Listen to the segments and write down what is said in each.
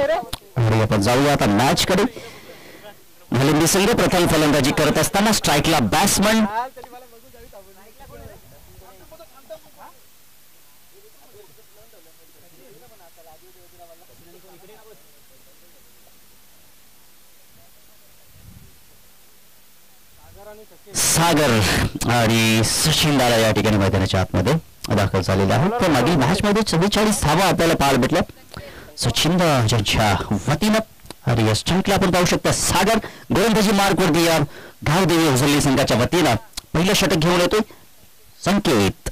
आणि आपण जाऊया आता मॅच कडे. नालिंबी संघ प्रथम फलंदाजी करत असताना स्ट्राईकला बॅट्समन सागर आणि सचिन दादा या ठिकाणी मैदानाच्या आतमध्ये दाखल झालेले आहेत. तर मागील मॅच मध्ये 44 धावा आपल्याला पाहायला भेटल्या सचिन यांच्या वतीनं. आणि या स्ट्राईकला आपण पाहू शकता सागर गोलंदाजी मार्कवरती या धावदेवी उजळली संघाच्या वतीनं पहिलं षटक घेऊन येतोय संकेत.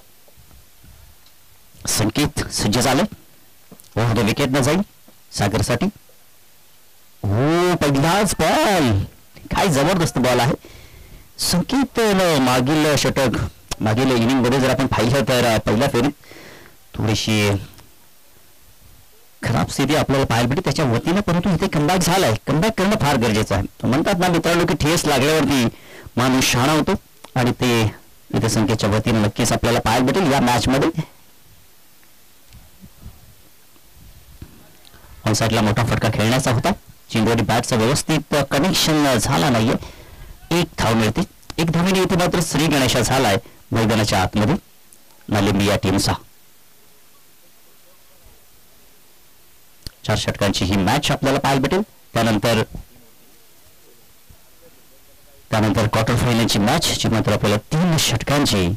संकेत सज्ज झाले. ओव्हर द विकेट न जाईल सागरसाठी. हो पहिलाच बॉल. काय जबरदस्त बॉल आहे. संकेत मागील षटक मागील इनिंग मध्ये जर आपण पाहिलं तर पहिल्या फेरीत थोडीशी खराब स्थिती आपल्याला पाहायला भेटते त्याच्या वतीनं. परंतु इथे कमबॅक झालाय. कमबॅक करणं फार गरजेचं आहे. म्हणतात ना मित्रांनो की ठेस लागल्यावरती माणूस शहाणा होतो आणि ते इथे संकेतच्या वतीनं नक्कीच आपल्याला पाहायला भेटेल या मॅच मध्ये. ऑन साईडला मोठा फटका खेळण्याचा होता. चेंडूवरी बॅटचं व्यवस्थित कनेक्शन झाला नाहीये. एक धाव मिळते. एक धावेने इथे मात्र श्री गणेशा झालाय मैदानाच्या आतमध्ये नालिंबी या टीमचा. 4 षटकांची ही मॅच आपल्याला पाहायला भेटेल. त्यानंतर क्वार्टर फायनलची मॅच जी मात्र आपल्याला 3 षटकांची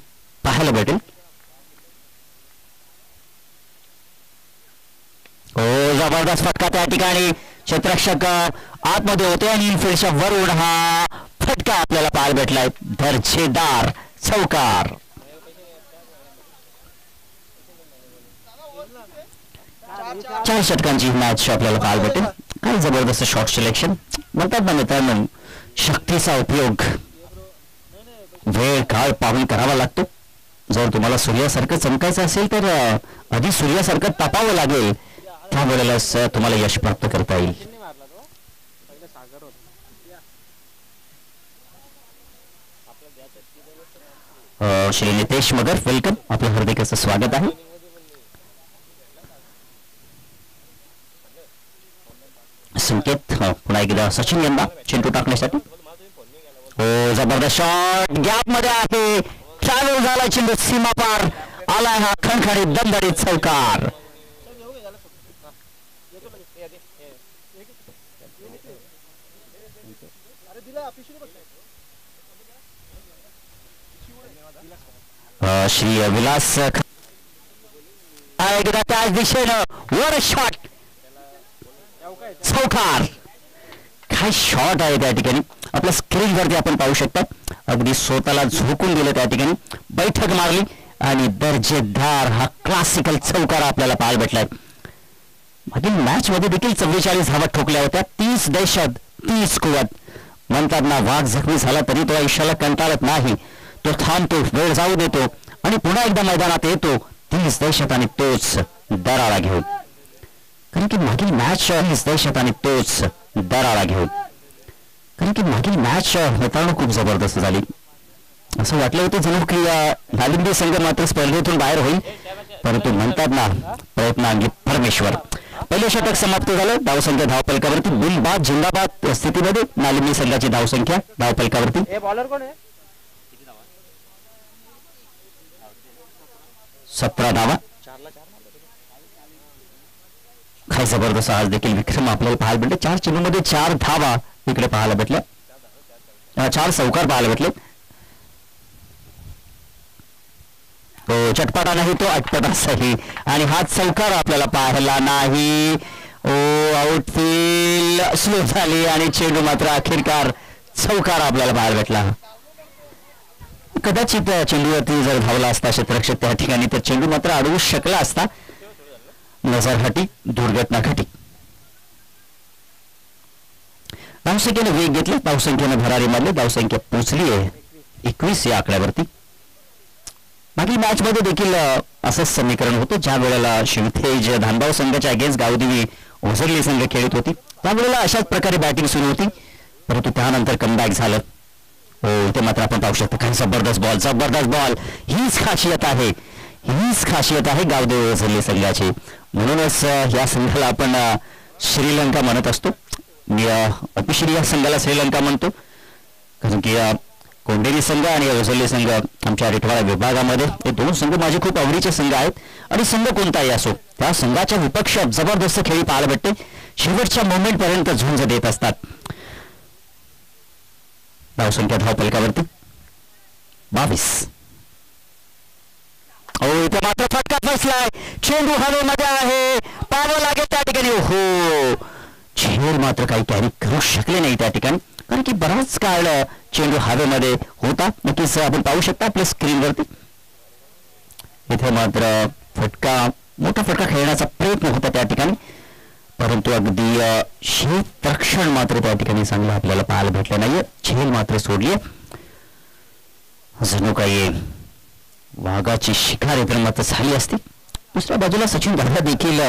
पाहायला भेटेल. हो जबरदस्त फटका त्या ठिकाणी. क्षेत्ररक्षक आतमध्ये होते आणि इनफिल्डच्या वरून हा फटका आपल्याला पाहायला भेटलाय. दर्जेदार चौकार. चार षटकांची मॅच आपल्याला पाहायला भेटेल. काय जबरदस्त शॉट सिलेक्शन. म्हणतात ना मित्रांनो शक्तीचा उपयोग वेळ काळ पाहून करावा लागतो. जर तुम्हाला सूर्यासारखं चमकायचं असेल तर आधी सूर्यासारखं तापावं लागेल. त्यावेळेलाच तुम्हाला यश प्राप्त करता येईल. श्री नितेश मगर वेलकम. आपलं हार्दिक असं स्वागत आहे. संकेत पुन्हा एकदा सचिन यांना चेंडू टाकण्यासाठी. हो जबरदस्त शॉट गॅप मध्ये आहे. ट्रॅव्हल झाला चेंडू सीमा पार आलाय. हा खणखणीत दणदणीत चौकार. श्री विलास एकदा त्याच दिशेनं वर शॉट चौकार. काय शॉट आहे त्या ठिकाणी. आपल्या स्क्रीनवरती आपण पाहू शकता. अगदी स्वतःला झोकून दिलं त्या ठिकाणी. बैठक मारली आणि दर्जेदार हा क्लासिकल चौकार आपल्याला पाहायला भेटलाय. मागील मॅच मध्ये देखील 44 धावा ठोकल्या होत्या. 30 दहशत 30 कुवत. म्हणतात ना वाघ जखमी झाला तरी तो आयुष्याला कंटाळत नाही. तो थांबतो वेळ जाऊ देतो आणि पुन्हा एकदा मैदानात येतो 30 दहशत आणि तोच दरारा घेऊन. कारण की मागील मॅच 30 दहशत आणि तोच दरारा घेऊन. कारण की मागील मॅच मित्रांनो खूप जबरदस्त झाली. असं वाटलं होतं जणू की नालिंबी संघ मात्र स्पर्धेतून बाहेर होईल. परंतु म्हणतात ना प्रयत्नांगी परमेश्वर. पहिले षटक समाप्त झालं. धावसंख्या धावफलकावरती बिनबाद जिंदाबाद स्थितीमध्ये नालिंबी संघाची धावसंख्या धावफलकावरती 17 धावा. काय जबरदस्त आज देखील विक्रम आपल्याला पाहायला भेटले. 4 चेंडूमध्ये 4 धावा इकडे पाहायला भेटल्या. 4 चौकार पाहायला भेटले. तो चटपटा नाही तो अटपटा सही आणि हा चौकार आपल्याला पाहायला नाही. ओ आउटफील्ड स्लो झाली आणि चेंडू मात्र अखेरकार चौकार आपल्याला पाहायला भेटला. कदाचित चेंडूवरती जर धावला असता क्षेत्ररक्षक त्या ठिकाणी तर चेंडू मात्र अडवू शकला असता. नजरहाटी दुर्घटना घटी. धावसंख्येने वेग घेतला. धावसंख्येने भरारी मारली. धावसंख्या पोचली आहे 21 या आकड्यावरती. मागील मॅच मध्ये देखील असंच समीकरण होतं. ज्या वेळेला शिवतेज धानबाव संघाच्या अगेन्स्ट गावदेवी ओझरली संघ खेळत होती त्यावेळेला अशाच प्रकारे बॅटिंग सुरू होती. परंतु त्यानंतर कमबॅक झालं. हो ते मात्र आपण पाहू शकतो. काय जबरदस्त बॉल. जबरदस्त बॉल. हीच खासियत आहे गावदेवी ओझरली संघाची. म्हणूनच या संघाला आपण श्रीलंका म्हणत असतो. मी ऑफिशियली या संघाला श्रीलंका म्हणतो, कारण की कोंडेरी संघ आणि ओझरली संघ आमच्या रिठवाडा विभागामध्ये हे दोन संघ माझे खूप आवडीचे संघ आहेत. आणि संघ कोणताही असो त्या संघाच्या विपक्ष जबरदस्त खेळी पाहायला भेटते. शेवटच्या मोमेंट पर्यंत झुंज देत असतात. धावसंख्या धावफलकावरती 22. इथे मात्र फटका फसलाय. चेंडू हवेमध्ये आहे, पाहावं लागेल त्या ठिकाणी. हो, झेल मात्र काही कॅरी करू शकले नाही त्या ठिकाणी, कारण की बराच काळ चेंडू हवेमध्ये होता. नक्कीच आपण पाहू शकता आपल्या स्क्रीनवरती. इथे मात्र मोठा फटका खेळण्याचा प्रयत्न होता त्या ठिकाणी, परंतु अगदी क्षेत्ररक्षण मात्र त्या ठिकाणी चांगलं आपल्याला पाहायला भेटलं नाहीये. झेल मात्र सोडली. जणू काही वाघाची शिकार इतर मात्र झाली असती. दुसऱ्या बाजूला सचिन दादा देखील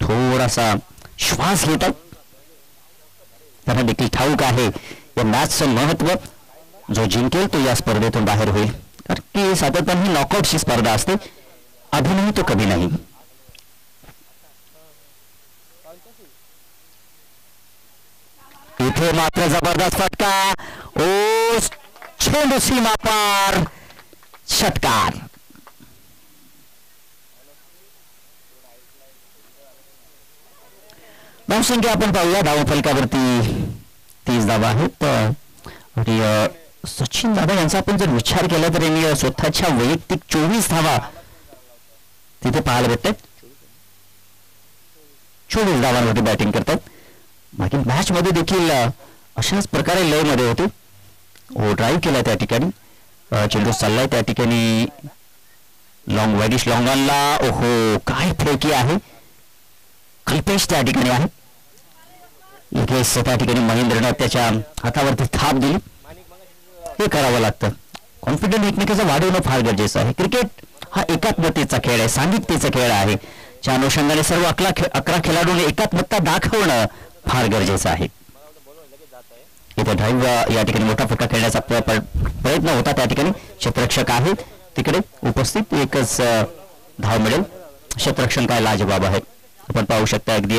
थोडासा श्वास घेत आहेत. त्यांना देखील ठाऊक आहे या मॅचचं महत्व. जो जिंकेल तो या स्पर्धेतून बाहेर होईल, कारण की सातत्याने ही नॉकआउटची स्पर्धा असते. अभी नाही तो कभी नाही. इथे मात्र जबरदस्त फटका. ओ, चेंडू सीमा पार, षटकार. धावसंख्या आपण पाहूया. धावफलकावरती 30 धावा आहेत. आणि सचिन दादा यांचा आपण जर विचार केला तर यांनी स्वतःच्या वैयक्तिक 24 धावा तिथे पाहायला भेटतात. 24 धावांवरती बॅटिंग करतात. मागील मॅच मध्ये देखील अशाच प्रकारे लय मध्ये होते. ड्राईव्ह केला त्या ठिकाणी. चेंडू चाललाय त्या ठिकाणी. लॉंग वाईडिश लॉंगांना. ओहो, काय फेकी आहे. कल्पेश त्या ठिकाणी आहे. इथेच त्या ठिकाणी महेंद्रनं त्याच्या हातावरती थाप दिली. हे करावं लागतं. कॉन्फिडन्स एकमेकांचा वाढवणं फार गरजेचं आहे. क्रिकेट हा एकात्मतेचा खेळ आहे, सांघिकतेचा खेळ आहे. त्या अनुषंगाने सर्व 11 खेळाडूंनी एकात्मता दाखवणं फार गरजेचं आहे. इथे ड्राईव्ह या ठिकाणी मोठा फटका खेळण्याचा प्रयत्न होता. त्या ठिकाणी क्षेत्ररक्षक आहे तिकडे उपस्थित. एकच धाव मिळेल. क्षेत्ररक्षण काय लाजबाब आहे. आपण पाहू शकता अगदी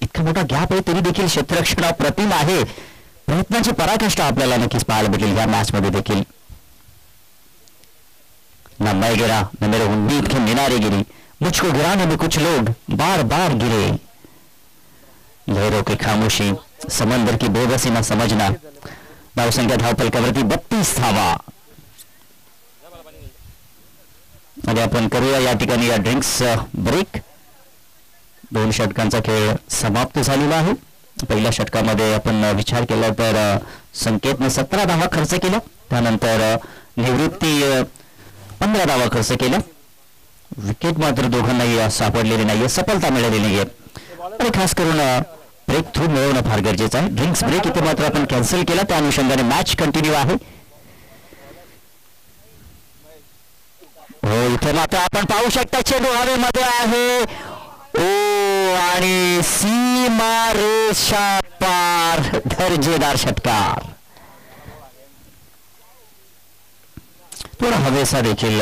इतका मोठा गॅप आहे तरी देखील क्षेत्ररक्षण अप्रतिम आहे. प्रयत्नाची पराकाष्ठा आपल्याला नक्कीच पाहायला भेटेल या मॅच मध्ये देखील. ना मैं गिरा न मेरे उम्मीद के मिनारे गिरी, मुझको गिराने में कुछ लोग बार बार गिरे. लहरों की खामोशी, समंदर की बेबसी न समझना. धावसंख्या धावफलकावरती 32 धावा. आणि आपण करूया या ठिकाणी या ड्रिंक्स ब्रेक. 2 षटकांचा खेळ समाप्त झालेला आहे. पहिल्या षटकामध्ये आपण विचार केला तर संकेतने 17 धावा खर्च केल्या. त्यानंतर निवृत्ती 15 धावा खर्च केल्या. विकेट मात्र दोघांनाही सापडलेली नाहीये, सफलता मिळालेली नाहीये. आणि खास करून ब्रेक थ्रू मिळवणं फार गरजेचं आहे. ड्रिंक्स ब्रेक इथे मात्र आपण कॅन्सल केला. त्या अनुषंगाने मॅच कंटिन्यू आहे. हो, इथे मात्र आपण पाहू शकता चेंडू हवेमध्ये आहे. ओ, आणि सीमा रेषा पार, दर्जेदार षटकार. थोडा हवेचा देखील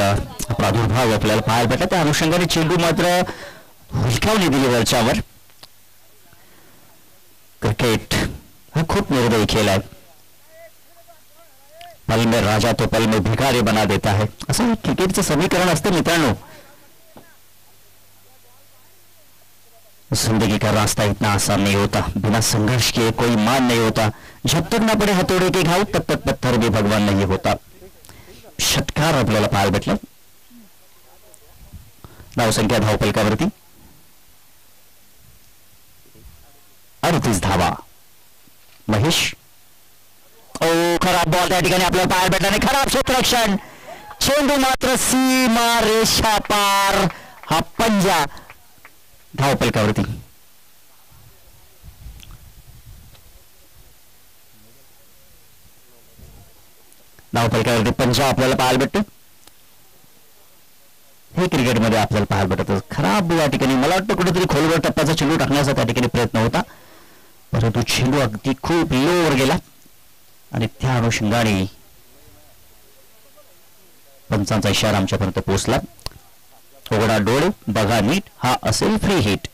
प्रादुर्भाव आपल्याला पाहायला भेटला. त्या अनुषंगाने चेंडू मात्र हुलकावणी दिली वरच्यावर. क्रिकेट हा खूप निर्दयी खेळ आहे. पल में राजा तो पल में भिखारी बना देता है, असं क्रिकेटचं समीकरण असतं मित्रांनो. जिंदगी का रास्ता इतना आसान नहीं होता, बिना संघर्ष के कोई मान नहीं होता. जब तक ना पडे हथौड़े के घाव तब तक पत्थर भी भगवान नहीं होता. षटकार आपल्याला पाहायला भेटला. धावसंख्या धावफलकावरती 38 धावा. महेश. ओ, खराब बॉल त्या ठिकाणी आपल्याला पाहायला भेटला नाही. खराब क्षेत्ररक्षण. चेंडू मात्र सीमा रेषा पार. हा पंजा धावफलकावरती. धावफलकावरती पंजा आपल्याला पाहायला भेटतो. हे क्रिकेटमध्ये आपल्याला पाहायला भेटतं. खराब या ठिकाणी मला वाटतं कुठेतरी खोलवर टप्प्याचा चेंडू टाकण्याचा त्या ठिकाणी प्रयत्न होता, परंतु चेंडू अगदी खूप लोवर गेला. आणि त्या अनुषंगाने पंचांचा इशारा आमच्यापर्यंत पोहोचला. उघडा डोळे, बघा नीट, हा असेल फ्री हिट.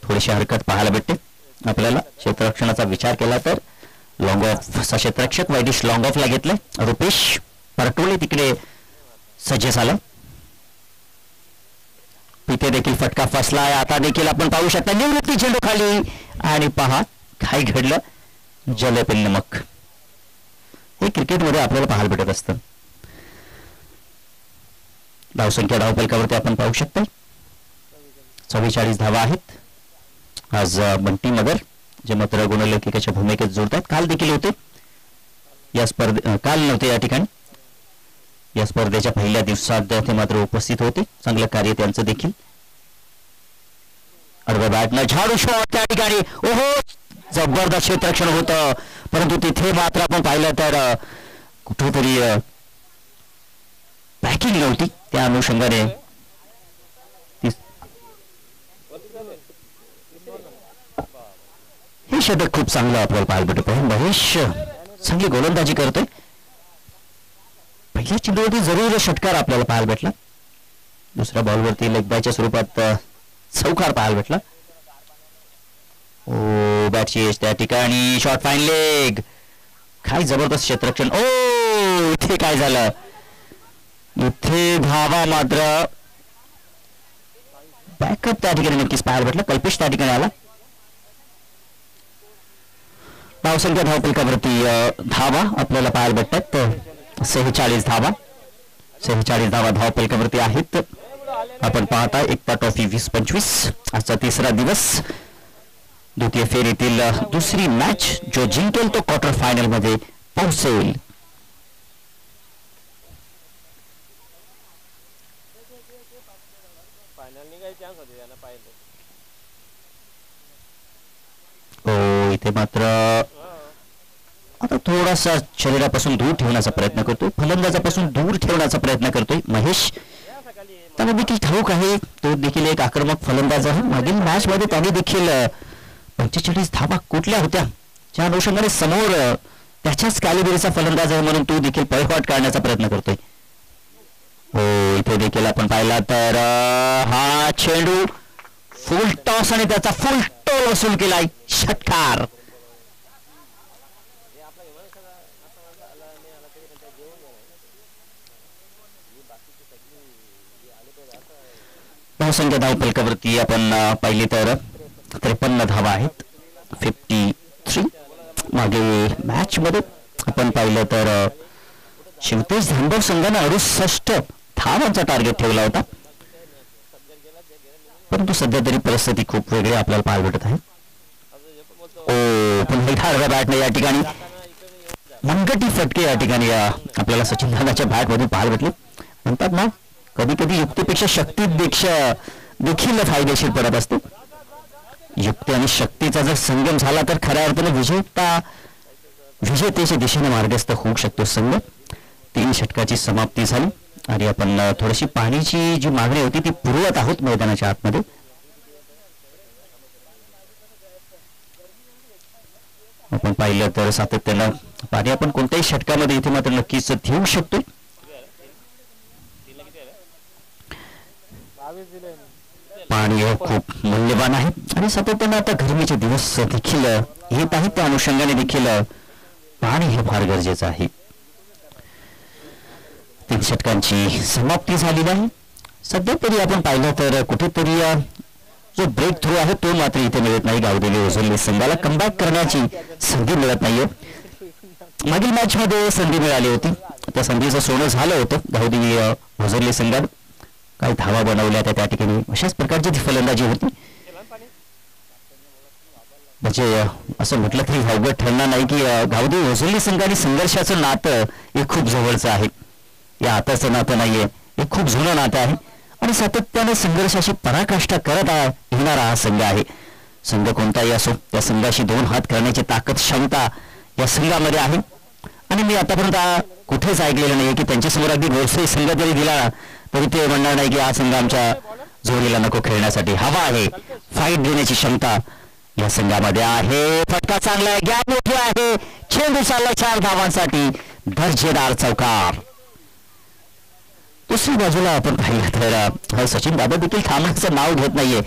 थोडीशी हरकत पाहायला भेटते आपल्याला. क्षेत्ररक्षणाचा विचार केला तर लॉंग ऑफ क्षेत्ररक्षक वैदिश लॉंग ऑफला घेतले. रुपेश परटोळे तिकडे सज्ज झाला. तिथे देखील फटका फसला आहे. आता देखील आपण पाहू शकता निवृत्ती चेंडू खाली आणि पहा काय घडलं. जलपिल्लमक हे क्रिकेटमध्ये आपल्याला पाहायला भेटत असतं. धावसंख्या धावफलकावरती आपण पाहू शकता 44 धावा आहेत. आज बंटी मगर जे मात्र गुणलेखिकेच्या भूमिकेत जोडतात. काल देखील होते या काल नव्हते या ठिकाणी. या स्पर्धेच्या पहिल्या दिवसात ते मात्र उपस्थित होते. चांगलं कार्य त्यांचं देखील. अडव्या बॅटनं झाडू शॉट त्या ठिकाणी. ओहो जबरदस्त क्षेत्ररक्षण होतं परंतु तिथे मात्र आपण पाहिलं तर कुठेतरी पॅकिंग नव्हती. त्या अनुषंगाने हे षटक खूप चांगलं आपल्याला पाहायला भेटत. महेश चांगली गोलंदाजी करतोय. पहिल्या चेंडूवरती जरूर षटकार आपल्याला पाहायला भेटला. दुसऱ्या बॉलवरती लेग बायच्या स्वरूपात चौकार पाहायला भेटला. ओ बॅटची त्या ठिकाणी शॉट फाईन लेग. काय जबरदस्त क्षेत्ररक्षण. ओ इथे काय झालं. इथे धावा मात्र बॅकअप त्या ठिकाणी नक्कीच पाहायला भेटलं. कल्पेश त्या ठिकाणी आला. धावसंख्या धावफलकावरती धावा आपल्याला पाहायला भेटतात 46 धावा. 46 धावा धावफलकावरती आहेत. आपण पाहता एकता ट्रॉफी 2025 आजचा तिसरा दिवस. द्वितीय फेरीतील दुसरी मॅच जो जिंकेल तो क्वार्टर फायनल मध्ये पोहोचेल. इथे मात्र आता थोडासा शरीरापासून दूर ठेवण्याचा प्रयत्न करतोय. फलंदाजापासून दूर ठेवण्याचा प्रयत्न करतोय महेश. त्याला देखील ठाऊक आहे तो देखील एक आक्रमक फलंदाज आहे. मागील मॅच मध्ये त्याने देखील 45 धावा कुठल्या होत्या ज्या अनुषंगाने समोर त्याच्याच कॅलिबरीचा फलंदाज आहे म्हणून तो देखील पळवाट काढण्याचा प्रयत्न करतोय. हो इथे देखील आपण पाहिला तर हा चेंडू फुल टॉस आणि त्याचा फुल टोल वसूल केलाय. षटकार. धावसंख्या धावफलकावरती आपण पाहिली तर 53 धावा आहेत. 53. मागे मॅच मध्ये आपण पाहिलं तर शिवतेज धामगाव संघाने 68 धावांचा टार्गेट ठेवला होता परंतु सध्या तरी परिस्थिती खूप वेगळी आपल्याला पाहायला भेटत आहे. पुन्हा बॅटने या ठिकाणी मनगटी फटके या ठिकाणी आपल्याला सचिन दादाच्या बॅट मधून पाहायला भेटले. म्हणतात ना कधी कधी युक्तीपेक्षा शक्तीपेक्षा देखील फायदेशीर पडत असते. युक्ती आणि शक्तीचा जर संगम झाला तर खऱ्या अर्थाने विजेतेच्या दिशेने मार्गस्थ होऊ शकतो संघ. 3 षटकाची समाप्ती झाली आणि आपण थोडीशी पाण्याची जी मागणी होती ती पुरवत आहोत मैदानाच्या आतमध्ये. आपण पाहिलं तर सातत्यानं पाणी आपण कोणत्याही षटकामध्ये इथे मात्र नक्कीच देऊ शकतो. पाणी खूप मूल्यवान आहे आणि सातत्यानं आता गरमीचे दिवस देखील येत आहेत त्या अनुषंगाने देखील पाणी हे फार गरजेचं आहे. 3 षटकांची समाप्ती झालेली आहे. सध्या तरी आपण पाहिलं तर कुठेतरी जो ब्रेक थ्रू आहे तो मात्र इथे मिळत नाही. गावदेवी ओझरली संघाला कमबॅक करण्याची संधी मिळत नाहीये. मागील मॅच मध्ये संधी मिळाली होती त्या संधीचं सोनं झालं होतं. गावदेवी ओझरली संघात काही धावा बनवल्या त्या ठिकाणी अशाच प्रकारची ती फलंदाजी होती. म्हणजे असं म्हटलं तरी अवघड ठरणार नाही की गावदेवी ओझरली संघ आणि संघर्षाचं नातं हे खूप जवळचं आहे. या आताचं नातं नाहीये हे खूप जुनं नातं आहे आणि सातत्याने संघर्षाची पराकाष्ठा करत येणारा हा संघ आहे. संघ कोणताही असो त्या संघाशी 2 हात करण्याची ताकद क्षमता या संघामध्ये आहे आणि मी आतापर्यंत कुठेच ऐकलेलं नाही की त्यांच्यासमोर अगदी गोडसे संघ जरी दिला तरी ते म्हणणार नाही की हा संघ आमच्या जोडीला नको खेळण्यासाठी. हवा आहे फाईट देण्याची क्षमता या संघामध्ये आहे. फटका चांगला आहे. गॅप मोठी आहे. चेंडू चालला 4 धावांसाठी. दर्जेदार चौकार. दुसऱ्या बाजूला आपण पाहिलं तर सचिन दादा देखील थांबण्याचं नाव घेत नाहीये.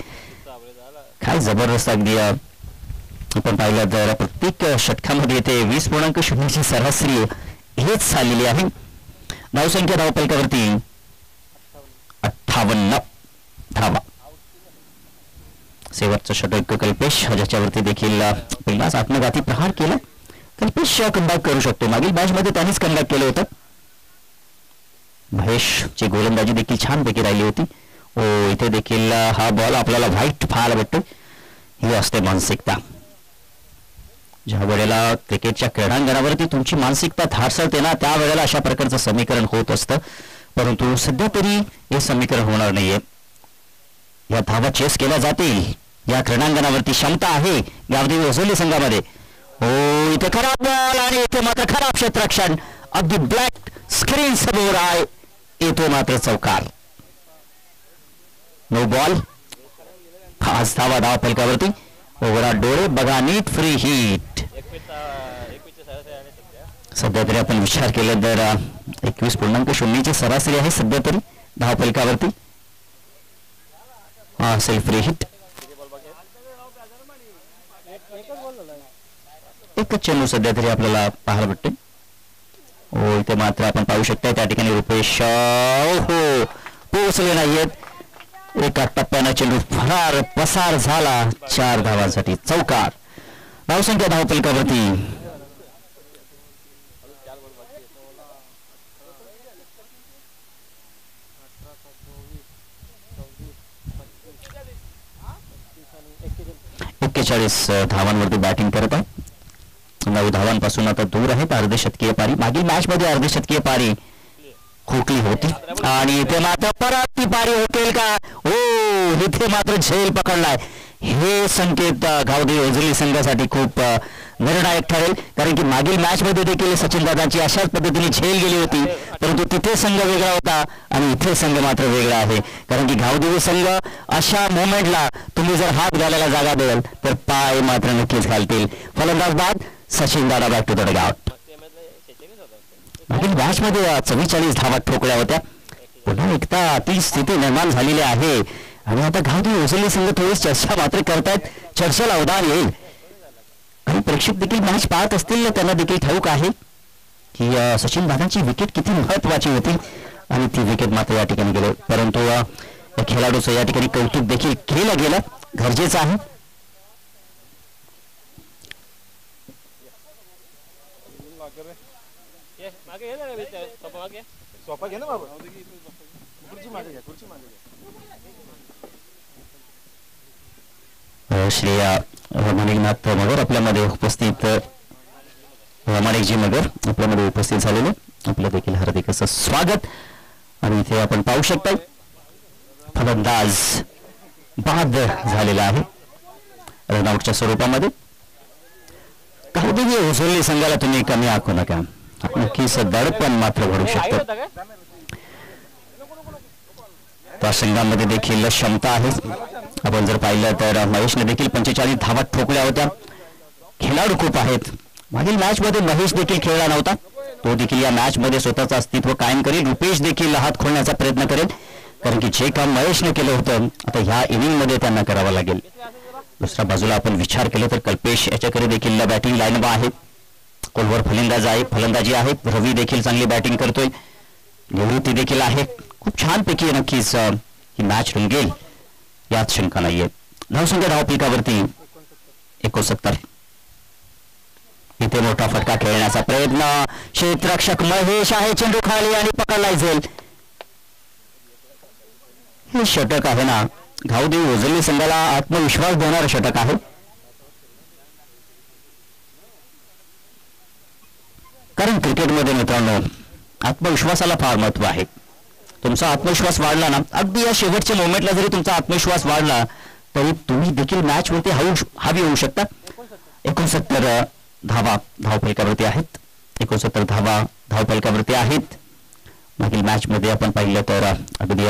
काय जबरदस्त अगदी आपण पाहिलं तर प्रत्येक षटकामध्ये ते 20.0 सरासरी हेच झालेली आहे. धावसंख्या धावफलकावरती 58 धावा. शेवटचं षटक कल्पेश ज्याच्यावरती देखील पहिलाच आत्मघाती प्रहार केला. कल्पेश कमबॅक करू शकतो. मागील मॅच मध्ये त्यानेच कमबॅक केलं होतं. महेशची गोलंदाजी देखील छानपैकी राहिली होती. इथे देखील हा बॉल आपल्याला व्हाईट पाहायला भेटतो. ही असते मानसिकता. ज्या वेळेला क्रिकेटच्या क्रीडांगणावरती तुमची मानसिकता धारसळते ना, त्यावेळेला अशा प्रकारचं समीकरण होत असतं. परंतु सध्या तरी हे समीकरण होणार नाहीये. या धावा चेस केल्या जातील. या क्रीडांगणावरती क्षमता आहे गावदेवी ओझोली संघामध्ये. इथे खराब बॉल आणि इथे मात्र खराब क्षेत्ररक्षण. अगदी ब्लॅक स्क्रीन समोर आहे. येतो मात्र चौकार. No ball. 5 धावा धावफलकावरती. ओव्हरऑल डोळे बघा नीट. Free hit. सध्या तरी आपण विचार केला तर 21.0 सरासरी आहे सध्या तरी धावफलकावरती. असेल फ्री हिट. एकच चेंडू सध्या तरी आपल्याला पाहायला भेटते. इथे मात्र आपण पाहू शकता त्या ठिकाणी रुपेश पोहोचले नाहीयेत. एका टप्प्यानं चेंडू फरार पसार झाला. 4 धावांसाठी चौकार. धावसंख्या धावफलकावरती 41 धावांवरती बॅटिंग करत आहे. 9 धावांपासून आता दूर आहेत. अर्धशतकीय पारी. मागील मॅच मध्ये अर्धशतकीय पारी हुकली होती आणि इथे मात्र परत ती पारी हुकेल का? इथे मात्र झेल पकडलाय. हे संकेत गावदेवी ओझोली संघासाठी खूप निर्णायक ठरेल. कारण की मागील मॅच मध्ये देखील सचिन दादांची अशाच पद्धतीने झेल गेली होती. परंतु तिथे संघ वेगळा होता आणि इथे संघ मात्र वेगळा आहे. कारण की गावदेवी संघ अशा मोमेंटला तुम्ही जर हात घालायला जागा द्याल तर पाय मात्र नक्कीच घालतील. फलंदाज बाद. सचिन दादा बॅक टू द डगआउट. मागील मॅच मध्ये 44 धावा ठोकल्या होत्या. पुन्हा एकदा ती स्थिती निर्माण झालेली आहे आणि आता गावदेवी ओझोली संघ थोडी चर्चा मात्र करतायत. चर्चेला उधाण येईल. आणि प्रेक्षक देखील मॅच पाहत असतील. त्यांना देखील ठाऊक आहे की सचिन दादांची विकेट किती महत्वाची होती आणि ती विकेट मात्र या ठिकाणी गेली. परंतु या खेळाडूचं या ठिकाणी कौतुक देखील केलं गेलं. गरजेचं आहे. श्रेया माणिकनाथ मगर आपल्यामध्ये उपस्थित. माणिकजी मगर आपल्यामध्ये उपस्थित झालेले. आपलं देखील हार्दिक असं स्वागत. आणि इथे आपण पाहू शकता फलंदाज बाद झालेला आहे रनआउटच्या स्वरूपामध्ये. गावदेवी ओझोली संघाला तुम्ही कमी आखू नका. नक्कीच दडपण मात्र घडू शकतं. त्या संघामध्ये देखील क्षमता आहे. आपण जर पाहिलं तर महेशने देखील 45 धावा ठोकल्या होत्या. खेळाडू खूप आहेत. मागील मॅच मध्ये महेश देखील खेळला नव्हता. तो देखील या मॅच मध्ये स्वतःचं अस्तित्व कायम करेल. रुपेश देखील हात खोलण्याचा प्रयत्न करेल. कारण की जे काम महेशने केलं होतं आता ह्या इनिंग मध्ये त्यांना करावं लागेल. दुसऱ्या बाजूला आपण विचार केला तर कल्पेश याच्याकडे देखील बॅटिंग लाईन आहे. कोलवर फलंदाजी आहे. रवी देखील चांगली बॅटिंग करतोय. निवृत्ती देखील आहे. खूप छानपैकी नक्कीच ही मॅच रंगेल यात शंका नाहीये. धावसंख्या धावफलकावरती 69. इथे मोठा फटका खेळण्याचा प्रयत्न. क्षेत्ररक्षक महेश आहे. चेंडू खाली आणि पकडलाय झेल. हे षटक आहे ना गावदेवी ओझोली संघाला आत्मविश्वास देणारं षटक आहे. कारण क्रिकेटमध्ये मित्रांनो आत्मविश्वासाला फार महत्व आहे. तुमचा आत्मविश्वास वाढला ना, अगदी या शेवटच्या मोमेंटला जरी तुमचा आत्मविश्वास वाढला तरी तुम्ही देखील मॅच वरती हवी होऊ शकता. 69 धावा धावफलकावरती आहेत. 69 धावा धावफलकावरती आहेत. मागील मॅच मध्ये आपण पाहिलं तर अगदी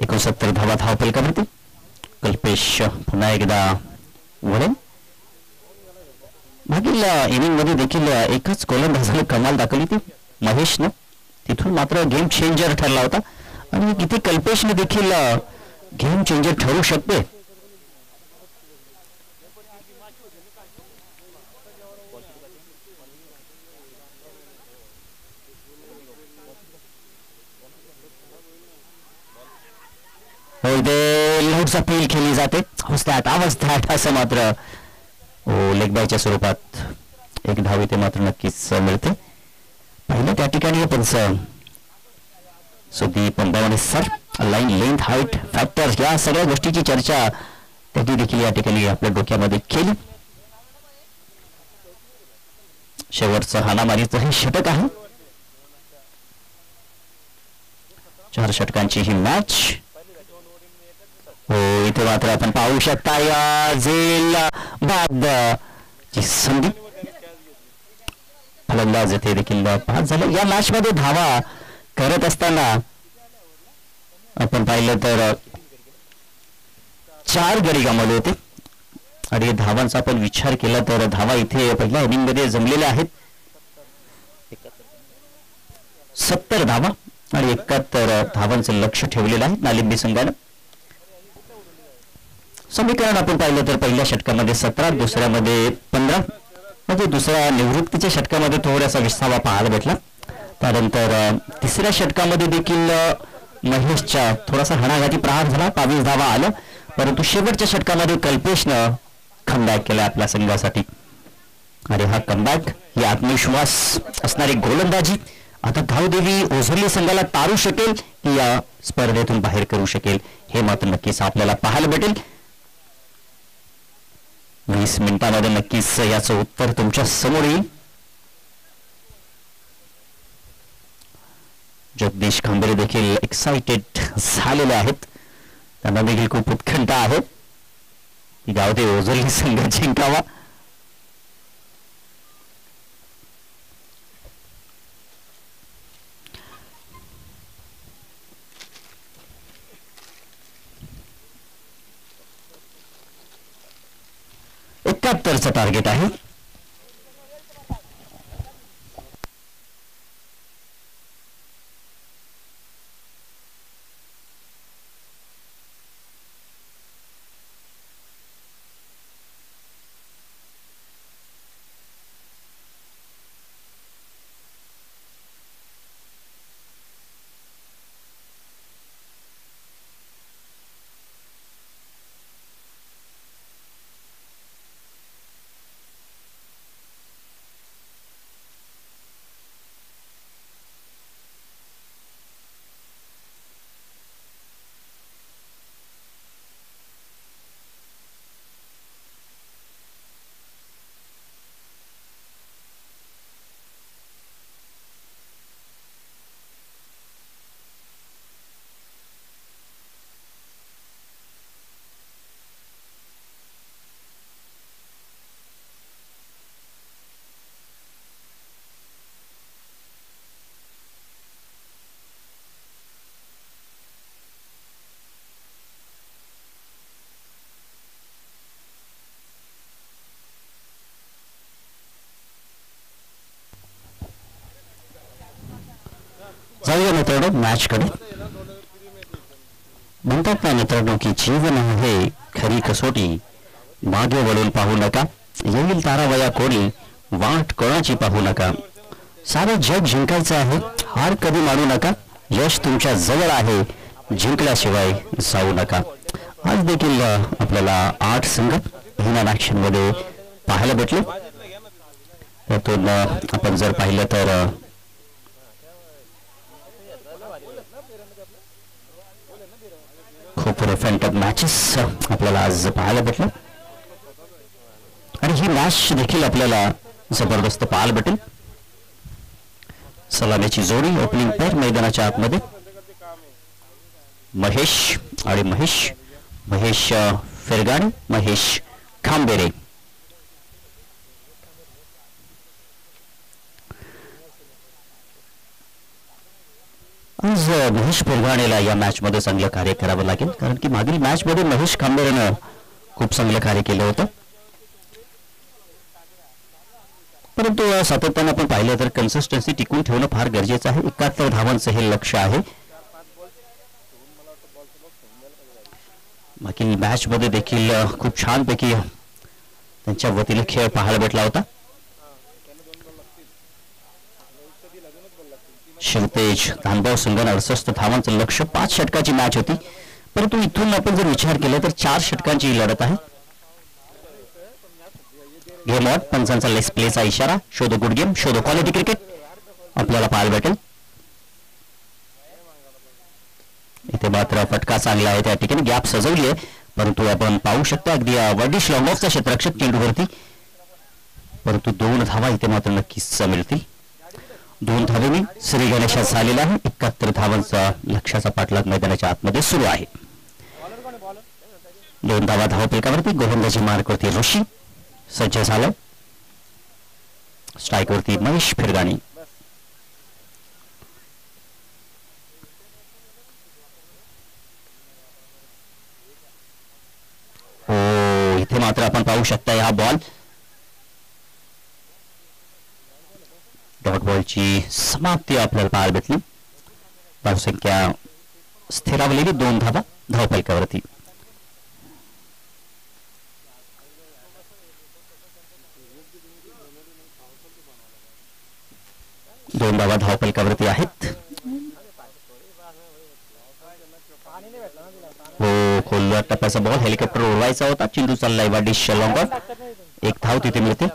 69 धावा धावफलकावरती. कल्पेश पुन्हा एकदा वळण मागील इनिंग मध्ये देखील एकच गोलंदाजाने कमाल दाखवली ती महेशनं. तिथून मात्र गेम चेंजर ठरला होता आणि किती कल्पेशने देखील गेम चेंजर ठरू शकते. लाऊडचा अपील केली जाते. अवस्थात असं मात्र लेग बायच्या स्वरूपात एक धाव इथे मात्र नक्कीच मिळते. पहिल्या त्या ठिकाणी पंच Sudeep Ambawane sir line length height factor या सगळ्या गोष्टीची चर्चा त्यांनी देखील या ठिकाणी आपल्या डोक्यामध्ये केली. शेवटचं हाणामारीचं हे षटक आहे. 4 षटकांची ही मॅच. हो इथे मात्र आपण पाहू शकता या झेल बाद ची संधी फलंदाज इथे देखील पास झाले. या मॅच मध्ये धावा करत असताना आपण पाहिलं तर 4 गडी गमावले होते आणि धावांचा आपण विचार केला तर धावा इथे पहिल्या इनिंग मध्ये जमलेल्या आहेत 70 धावा आणि 71 धावांचं लक्ष ठेवलेलं आहे नालिंबी संघानं. समीकरण आपण पाहिलं तर पहिल्या षटकामध्ये 17 दुसऱ्यामध्ये 15 म्हणजे दुसऱ्या निवृत्तीच्या षटकामध्ये थोडासा विसावा पाहायला भेटला. त्यानंतर तिसऱ्या षटकामध्ये देखील महेशच्या थोडासा हणाघाती प्रहार झाला 22 धावा आल्या. परंतु शेवटच्या षटकामध्ये कल्पेशनं कमबॅक केला आपल्या संघासाठी आणि हा कमबॅक ही आत्मविश्वास असणारी गोलंदाजी आता धावदेवी ओझरली संघाला तारू शकेल की या स्पर्धेतून बाहेर करू शकेल हे मात्र नक्कीच आपल्याला पाहायला भेटेल. 20 मिनिटांमध्ये नक्कीच याचं उत्तर तुमच्या समोर येईल. जगदीश खांबेरे देखील एक्साइटेड झालेले आहेत. त्यांना देखील खूप उत्कंठा आहे की गावदेवी ओझरली संघ जिंकावा. चं टार्गेट आहे. जाऊया मित्रांनो मॅच कडे. म्हणतात ना मित्रांनो की जीवन आहे खरी कसोटी, मागे वळून पाहू नका, येईल तारावया कोणी, वाट कोणाची पाहू नका. सारं जग जिंकायचं आहे, हार कधी मानू नका, यश तुमच्या जवळ आहे, जिंकल्याशिवाय जाऊ नका. आज देखील आपल्याला 8 संघ इन ऍक्शन मध्ये पाहायला भेटले. त्यातून आपण जर पाहिलं तर खूप रेफेंटअप मॅचेस आपल्याला आज पाहायला भेटलं आणि ही मॅच देखील आपल्याला जबरदस्त पाहायला भेटेल. सलामीची जोडी ओपनिंग पेअर मैदानाच्या आतमध्ये महेश आणि महेश फेरगाणे, महेश खांबेरे. आज महेश फेरगाणेला या मॅच मध्ये चांगलं कार्य करावं लागेल कारण की मागील मॅच मध्ये महेश खांबेरेनं खूप चांगलं कार्य केलं होतं. परंतु सातत्याने आपण पाहिलं तर कन्सिस्टन्सी टिकून ठेवणं फार गरजेचं आहे. 71 धावांचं हे लक्ष आहे. मागील मॅच मध्ये देखील खूप छानपैकी त्यांच्या वतीने खेळ पाहायला भेटला होता. शिवतेज धानबाव संघाने 68 धावांचं लक्ष, 5 षटकाची मॅच होती. परंतु इथून आपण जर विचार केला तर 4 षटकांची लढत आहे. गेम ऑन, पंचांचा लेस प्लेचा इशारा. शोध गुड गेम, शोध क्वालिटी क्रिकेट आपल्याला पाहायला भेटेल. इथे मात्र फटका चांगला आहे, त्या ठिकाणी गॅप सजवली आहे. परंतु आपण पाहू शकता अगदी वडिश लॉंग ऑफचा क्षेत्ररक्षक चेंडूवरती. परंतु 2 धावा इथे मात्र नक्कीच मिळतील. 2 धावेने श्री गणेशात झालेला आहे. 71 धावांचा लक्ष्याचा पाठलाग मैदानाच्या आतमध्ये सुरू आहे. 2 धावा धावफलकावरती. गोलंदाजी मार्कवरती ऋषी सज्ज झालं. स्ट्राईकवरती महेश फिरगाणी. हो, इथे मात्र आपण पाहू शकता हा बॉल डॉट बॉलची समाप्ती आपल्याला पाहायला भेटली. धावसंख्या स्थिरावलेली 2 धावा धावफलकावरती. दोन धावा धावफलकावरती आहेत. हो, खोलवर टप्प्याचा बॉल हेलिकॉप्टर उडवायचा होता. चेंडू चाललाय वाडिश लॉंग ऑफ. 1 धाव तिथे मिळते.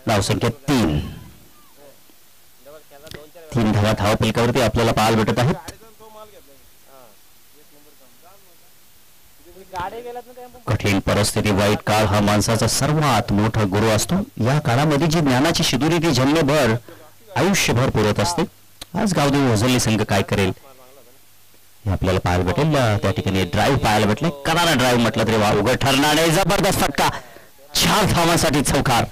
धावसंख्या 3. 3 धावा धावफलकावरती आपल्याला पाहायला भेटत आहेत. कठीण परिस्थिती, वाईट काळ हा माणसाचा सर्वात मोठा गुरु असतो. या काळामध्ये जी ज्ञानाची शिदुरी ती जन्मभर आयुष्यभर पुरत असते. आज गावदेवी ओझरली संघ काय करेल हे आपल्याला पाहायला भेटेल. त्या ठिकाणी ड्राईव्ह पाहायला भेटले. करारा ड्राईव्ह म्हटलं तरी वा उघड ठरणार नाही. जबरदस्त फटका, 4 धावांसाठी चौकार.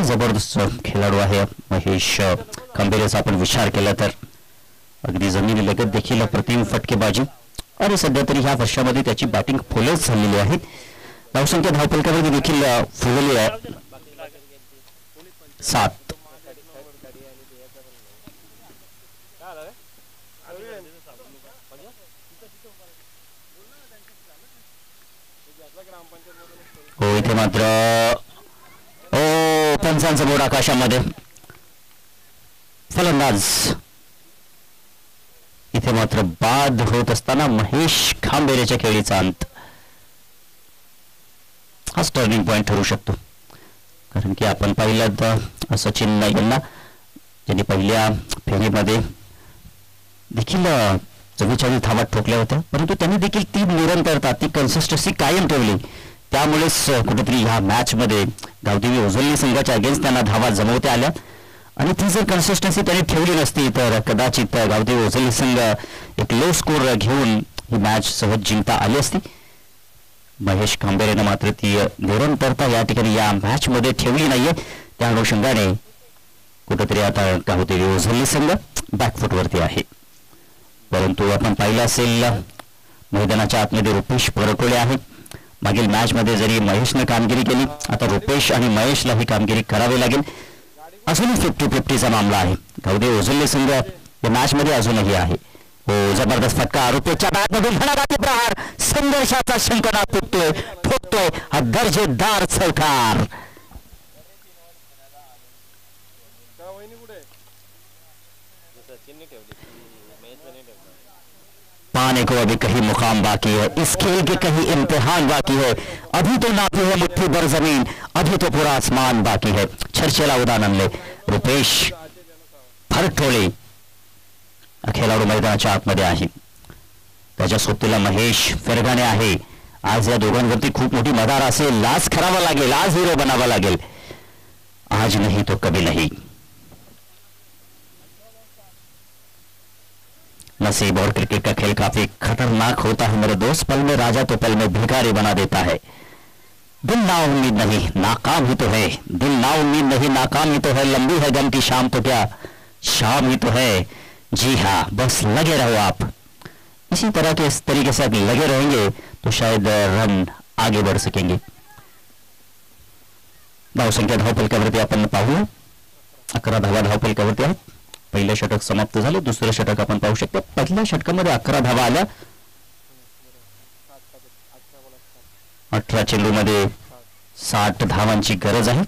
जबरदस्त खेळाडू आहे महेश खंबेरेचा आपण विचार केला तर अगदी जमिनी लगत देखील अप्रतिम फटकेबाजी. आणि सध्या तरी ह्या वर्षामध्ये त्याची बॅटिंग फुलच झालेली आहे. धावसंख्या धावफलकामध्ये देखील फुलली आहे. 7. हो, इथे मात्र पंचांचा बोर्ड आकाशामध्ये. फलंदाज इथे मात्र बाद होत असताना महेश खांबेरेच्या खेळीचा अंत. हाच टर्निंग पॉइंट ठरू शकतो. कारण की आपण पाहिलं सचिन यांना ज्यांनी पहिल्या फेरीमध्ये देखील 44 धावा ठोकल्या होत्या. परंतु त्यांनी देखील ती निरंतरता, ती कन्सिस्टन्सी कायम ठेवली. त्यामुळेच कुठेतरी ह्या मॅच मध्ये गावदेवी ओझरली संघाच्या अगेन्स्ट त्यांना धावा जमवता आल्या. आणि ती जर कन्सिस्टन्सी त्यांनी ठेवली नसती तर कदाचित गावदेवी ओझरली संघ एक लो स्कोर घेऊन ही मॅच सहज जिंकता आली असती. महेश खांबेरेनं मात्र ती निरंतरता या ठिकाणी या मॅच मध्ये ठेवली नाहीये. त्या अनुषंगाने कुठेतरी आता गावदेवी ओझरली संघ बॅकफुटवरती आहे. परंतु आपण पाहिलं असेल मैदानाच्या आतमध्ये रुपेश परटोळे आहेत. मागील मॅच मध्ये जरी महेशनं कामगिरी केली, आता रुपेश आणि महेशला ही कामगिरी करावी लागेल. अजूनही 50-50चा मामला आहे. गावदेवी ओझरली संघ या मॅच मध्ये अजूनही आहे. हो, जबरदस्त फटका. रुपेशच्या बॅटमधून धडाकाची प्रहार, संघर्षाचा शंकना तुटतोय, ठोकतोय हा दर्जेदार चौकार. पाने को अभी कहीं मुकाम बाकी है, इस खेल के कहीं इम्तिहान बाकी है. अभी तो नापी है मुट्ठी भर जमीन, अभी तो पूरा आसमान बाकी है. चर्चेला उदान आणले रुपेश फरटोळे. खेळाडू मैदानाच्या आतमध्ये आहे. त्याच्या सोबतीला महेश फिरगाणे आहे. आज या दोघांवरती खूप मोठी मदार असेल. आज करावा लागेल, आज हिरो बनावा लागेल. आज नहीं तो कभी नहीं. नसीब और क्रिकेट का खेल काफी खतरनाक होता है मेरे दोस्त. पल में राजा तो पल में भिखारी बना देता है. दिल ना उम्मीद नहीं, नाकाम ही तो है. दिल ना उम्मीद नहीं, नाकाम ही तो है. लंबी है गम की शाम तो क्या शाम ही तो है. जी हाँ, बस लगे रहो आप. इसी तरह के इस तरीके से आप लगे रहेंगे तो शायद रन आगे बढ़ सकेंगे. धावसंख्या धावफलकावरती आपण पाहूया. 11 धावा धावफलकावरती आहेत. पहिलं षटक समाप्त झाले. दुसरं षटक आपण पाहू शकतो. पहिल्या षटकामध्ये 11 धावा आल्या. 18 चेंडूमध्ये 60 धावांची गरज आहे.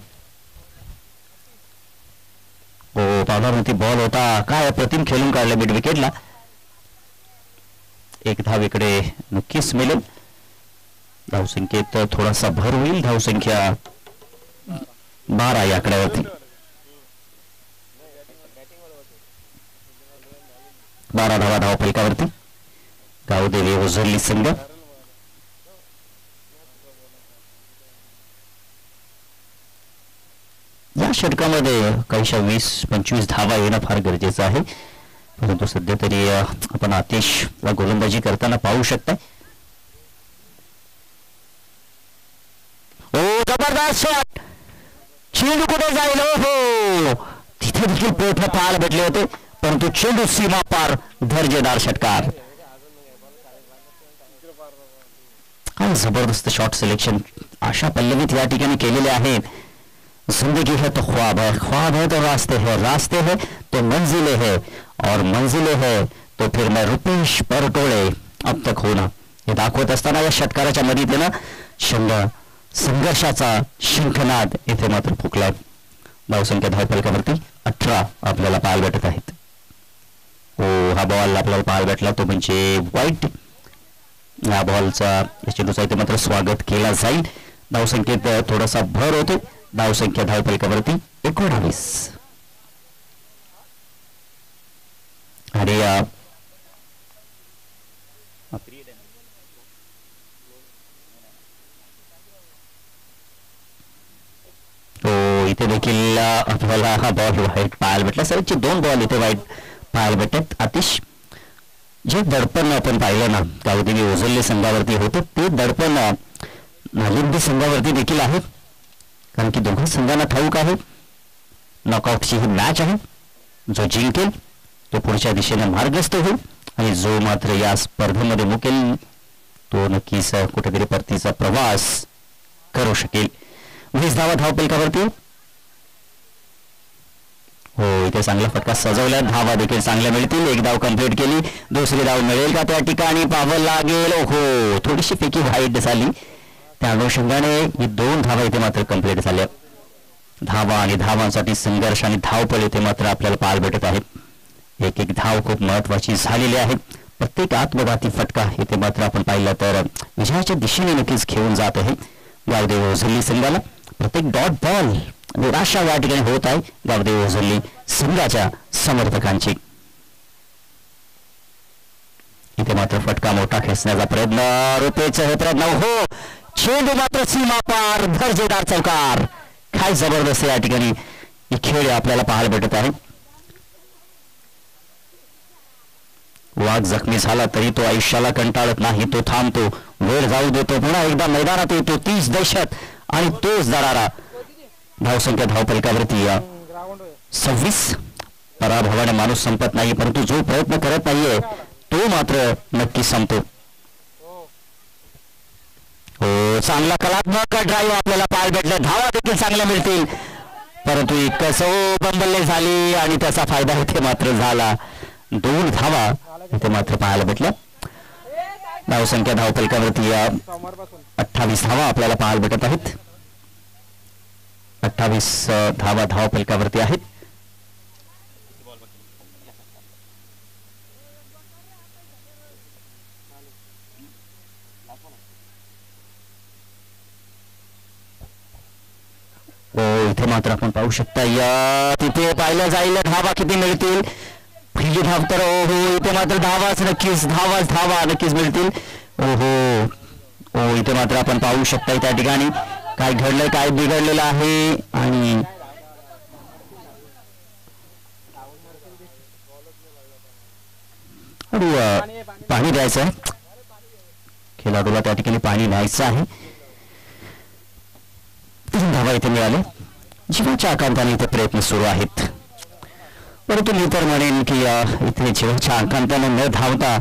हो, पावलावरती बॉल होता. काय प्रतिम खेळून काढलं मिड विकेटला. एक धाव इकडे नक्कीच मिळेल. धावसंख्येत थोडासा भर होईल. धावसंख्या 12 या आकड्यावरती. 12 धावा धावफलकावरती. गावदेवी ओझरली संघ. या षटकामध्ये काहीशा 20-25 धावा येणं फार गरजेचं आहे. परंतु सध्या तरी आपण आतिशला गोलंदाजी करताना पाहू शकता. ओ जबरदस्त शॉट. चेंडू कुठे जाईल. हो, तिथे देखील प्रयत्न पाहायला भेटले होते, परंतु चेंडू सीमा पार. दर्जेदार षटकार. काय जबरदस्त शॉट सिलेक्शन आशा पल्लवीत या ठिकाणी केलेले आहेत. जिंदगी है तो ख्वाब है, ख्वाब है तो रास्ते है, रास्ते है तो मंजिले है, और मंजिले है तो फिर मैं रुपेश परटोळे अब तक होना. हे दाखवत असताना या षटकाराच्या मध्ये ना संघर्षाचा शंखनाद इथे मात्र फुकलाय. धावसंख्या धावफलकावरती 18 आपल्याला पाहायला भेटत आहेत. हो, हा बॉल आपल्याला पाहायला भेटला तो म्हणजे वाईट. या बॉलचा चेंडूचा इथे मात्र स्वागत केला जाईल. धावसंख्येत थोडासा भर होतो. धावसंख्या धावफलकावरती 19. आणि तो इथे देखील आपल्याला हा बॉल वाईट पाहायला भेटला. सलगचे 2 बॉल इथे वाईट पाहायला भेटतात. आतिश, जे दडपण आपण पाहिलं ना गावदेवी ओझरले संघावरती होतं, ते दडपण नालिंबी संघावरती देखील आहे. कारण की दोघा संघांना ठाऊक आहे नॉकआउटची ही मॅच आहे. जो जिंकेल तो पुढच्या दिशेने मार्गस्थ होईल, आणि जो मात्र या स्पर्धेमध्ये मुकेल तो नक्कीच कुठेतरी परतीचा प्रवास करू शकेल. 20 धावा धावफलकावरती. हो, इथे चांगला फटका सजवला. धावा देखील चांगल्या मिळतील. एक धाव कंप्लीट केली. दुसरी धाव मिळेल का त्या ठिकाणी पाहावं लागेल. हो, थोडीशी पैकी वाईट झाली. त्या अनुषंगाने ही 2 धावा इथे मात्र कंप्लीट झाल्या. धावा आणि धावांसाठी संघर्ष आणि धावपळ इथे मात्र आपल्याला पाहायला भेटत आहेत. एक एक धाव खूप महत्वाची झालेली आहे. प्रत्येक आत्मघाती फटका इथे मात्र आपण पाहिलं तर विजयाच्या दिशेने नक्कीच घेऊन जात आहे गावदेवी ओझरली संघाला. प्रत्येक डॉट बॉल निराशा या ठिकाणी होत आहे गावदेवी ओझरली संघाच्या समर्थकांची. इथे मात्र फटका मोठा खेचण्याचा प्रयत्न. रुपेचं हे प्रयत्न. हो, चेंडू मात्र सीमा पार. दर्जेदार चौकार. काय जबरदस्त या ठिकाणी ही खेळ आपल्याला पाहायला भेटत आहे. वाघ जखमी झाला तरी तो आयुष्याला कंटाळत नाही. तो थांबतो, वेळ जाऊ देतो, पुन्हा एकदा मैदानात येतो. 30 दहशत आणि तोच दरारा. धावसंख्या धावफलकावरती 26. पराभवाने माणूस संपत नाही, परंतु जो प्रयत्न करत नाहीये तो मात्र नक्की संपतो. हो, चांगला कलात्मक ड्राईव्ह आपल्याला पाहायला भेटलं. धावा देखील चांगल्या मिळतील, परंतु कसं बंबल्ले झाली आणि त्याचा फायदा इथे मात्र झाला. 2 धावा इथे मात्र पाहायला भेटल्या. धावसंख्या धावफलकावरती 28 धावा आपल्याला पाहायला भेटत आहेत. 28 धावा धावफलकावरती आहेत. हो, इथे मात्र आपण पाहू शकता. या तिथे पाहिलं जाईल धावा किती मिळतील. पहिली धाव तर हो, इथे मात्र धावा नक्कीच मिळतील. हो, इथे मात्र आपण पाहू शकता त्या ठिकाणी काय घडलंय, काय बिघडलेलं आहे. आणि पाणी द्यायचं आहे खेळाडूला. त्या ठिकाणी पाणी न्यायचं आहे. 3 धावा इथे मिळाले. जीवाच्या आकांताने इथे प्रयत्न सुरू आहेत, परंतु मी तर म्हणेन की इथे जीवाच्या आकांताने न धावता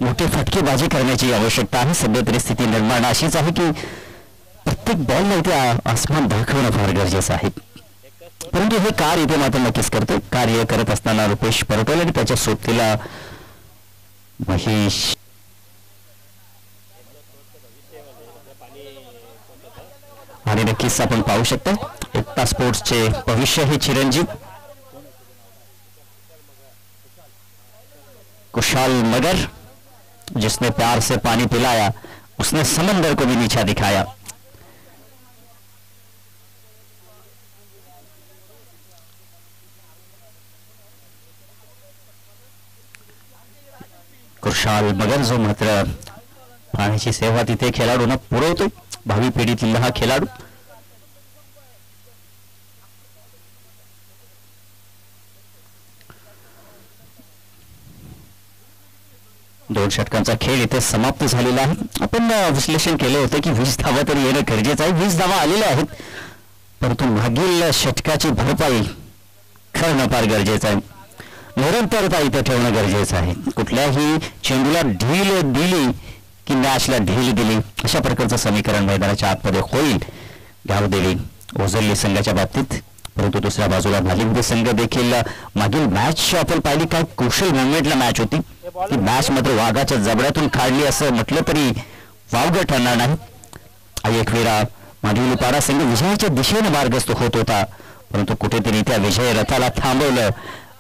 मोठी फटकेबाजी करण्याची आवश्यकता आहे. सध्या परिस्थिती निर्माण अशीच आहे की प्रत्येक बॉलला इथे आसमान दाखवणं फार गरजेचं आहे. परंतु हे कार्य इथे मात्र नक्कीच करते. कार्य करत असताना रुपेश परटोले आणि त्याच्या सोबतीला महेश आणि नक्कीच आपण पाहू शकता एकता स्पोर्ट्सचे भविष्य हे चिरंजीव कुशाल मगर, जिसने प्यार से पानी पिलाया उसने समंदर को भी नीचा दिखाया. कुशाल मगर जो मात्र पाण्याची सेवा तिथे खेळाडूंना पुरवतो. भावी पिढीतील हा खेळाडू दोन षटकांचा खेळ इथे समाप्त झालेला आहे. आपण विश्लेषण केलं होतं की 20 धावा तरी येणं गरजेचं आहे. 20 धावा आलेल्या आहेत, परंतु मागील षटकाची भरपाई करणं फार गरजेचं आहे. निरंतरता इथे ठेवणं गरजेचं आहे. कुठल्याही चेंडूला ढील दिली की मॅचला ढील दिली अशा प्रकारचं समीकरण मैदानाच्या आतमध्ये होईल गावदेवी ओझरली संघाच्या बाबतीत. परंतु दुसऱ्या बाजूला भालिंबे संघ देखील मागील मॅच आपण पाहिली काय कुशल मुवमेंटला मॅच होती. ती मॅच मात्र वाघाच्या जबड्यातून काढली असं म्हटलं तरी वावगं ठरणार नाही. आणि एक वेळा मांडविलीपाडा संघ विजयाच्या दिशेने मार्गस्थ होत होता, परंतु कुठेतरी त्या विजय रथाला थांबवलं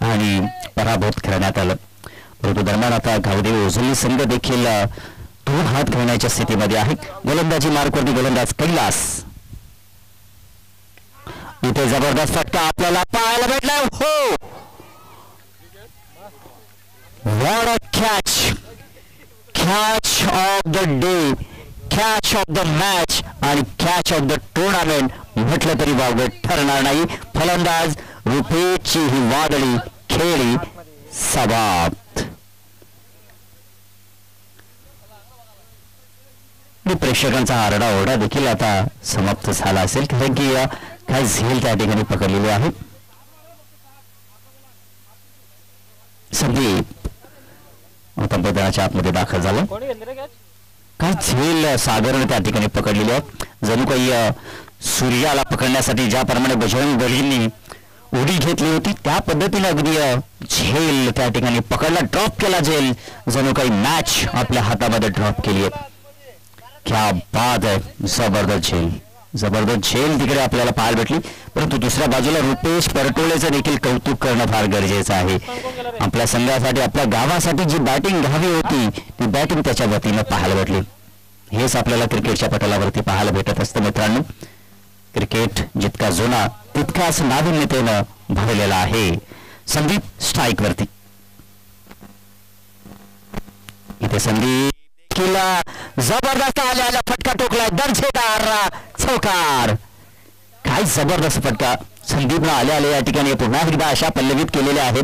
आणि पराभूत करण्यात आलं. परंतु दरम्यान आता गावदेवी ओझरली संघ देखील दोन हात घेण्याच्या स्थितीमध्ये आहे. गोलंदाजी मार्कवरती गोलंदाज कैलास. इथे जबरदस्त फटका आपल्याला पाहायला भेटला. हो, what a catch, catch of the day, catch of the match आणि कॅच ऑफ द टुर्नामेंट म्हटलं तरी वावगं ठरणार नाही. फलंदाज रुपेशची ही वादळी खेळी समाप्त. प्रेक्षकांचा आरडाओरडा देखील आता समाप्त झाला असेल, कारण की काय झेल त्या ठिकाणी पकडलेले आहे. संदीप आता मैदानाच्या आतमध्ये दाखल झाला. काय झेल सागरने त्या ठिकाणी पकडलेली आहे. जणू काही सूर्याला पकडण्यासाठी ज्याप्रमाणे बजरंग बलींनी उडी घेतली होती त्या पद्धतीने अगदी झेल त्या ठिकाणी पकडला, ड्रॉप केला झेल. जणू काही मॅच आपल्या हातामध्ये ड्रॉप केली आहे. क्या बात आहे, जबरदस्त झेल, जबरदस्त झेल तिकडे आपल्याला पाहायला भेटली. परंतु दुसऱ्या बाजूला रुपेश परटोळेचं देखील कौतुक करणं फार गरजेचं आहे. आपल्या संघासाठी आपल्या गावासाठी जी बॅटिंग घ्यावी होती ती बॅटिंग त्याच्या वतीनं पाहायला भेटली. हेच आपल्याला क्रिकेटच्या पटलावरती पाहायला भेटत असतं मित्रांनो. क्रिकेट जितका जुना तितकाच नाविन्यतेनं भरलेला आहे. संदीप स्ट्राईक वरती. इथे संदीप जबरदस्त आल्या फटका टोकला, दर्जेदार चौकार. काय जबरदस्त फटका संदीपला आल्या या ठिकाणी पुन्हा एकदा अशा पल्लवित केलेल्या आहेत.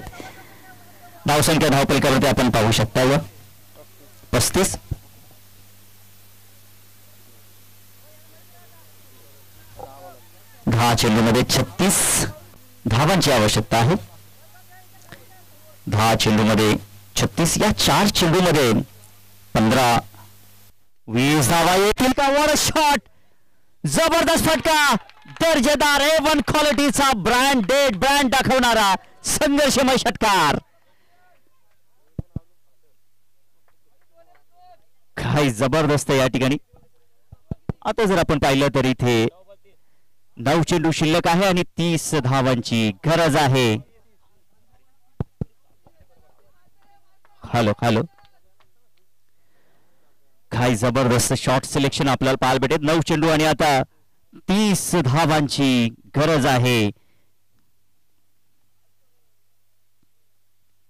धावसंख्या धावपलकावरती आपण पाहू शकता 35. दहा चेंडूमध्ये 36 धावांची आवश्यकता आहे. 10 चेंडूमध्ये 36, या 4 चेंडूमध्ये 15-20 धावा येतील का? वर शॉट, जबरदस्त फटका, दर्जेदार A1 क्वालिटीचा ब्रँड दाखवणारा संघर्षमय षटकार. काय जबरदस्त या ठिकाणी. आता जर आपण पाहिलं तर इथे 9 चेंडू शिल्लक आहे आणि 30 धावांची गरज आहे. हॅलो हॅलो, काय जबरदस्त शॉट सिलेक्शन आपल्याला पाहायला भेटेल. 9 चेंडू आणि आता 30 धावांची गरज आहे.